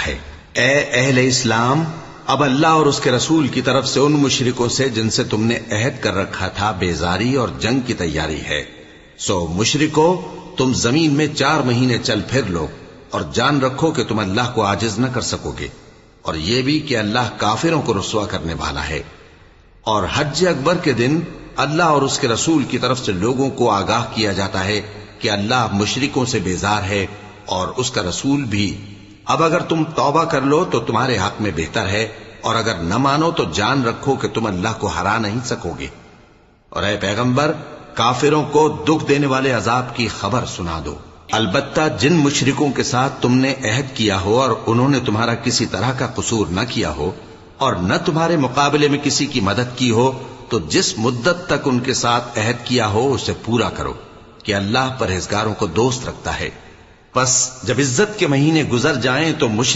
ہے۔ اے اہل اسلام، اب اللہ اور اس کے رسول کی طرف سے ان مشرکوں سے جن سے تم نے عہد کر رکھا تھا بیزاری اور جنگ کی تیاری ہے۔ سو مشرکو، تم زمین میں 4 مہینے چل پھر لو اور جان رکھو کہ تم اللہ کو عاجز نہ کر سکو گے، اور یہ بھی کہ اللہ کافروں کو رسوا کرنے والا ہے۔ اور حج اکبر کے دن اللہ اور اس کے رسول کی طرف سے لوگوں کو آگاہ کیا جاتا ہے کہ اللہ مشرکوں سے بیزار ہے اور اس کا رسول بھی۔ اب اگر تم توبہ کر لو تو تمہارے حق میں بہتر ہے، اور اگر نہ مانو تو جان رکھو کہ تم اللہ کو ہرا نہیں سکو گے۔ اور اے پیغمبر، کافروں کو دکھ دینے والے عذاب کی خبر سنا دو۔ البتہ جن مشرکوں کے ساتھ تم نے عہد کیا ہو اور انہوں نے تمہارا کسی طرح کا قصور نہ کیا ہو اور نہ تمہارے مقابلے میں کسی کی مدد کی ہو، تو جس مدت تک ان کے ساتھ عہد کیا ہو اسے پورا کرو، کہ اللہ پرہیزگاروں کو دوست رکھتا ہے۔ پس جب عزت کے مہینے گزر جائیں تو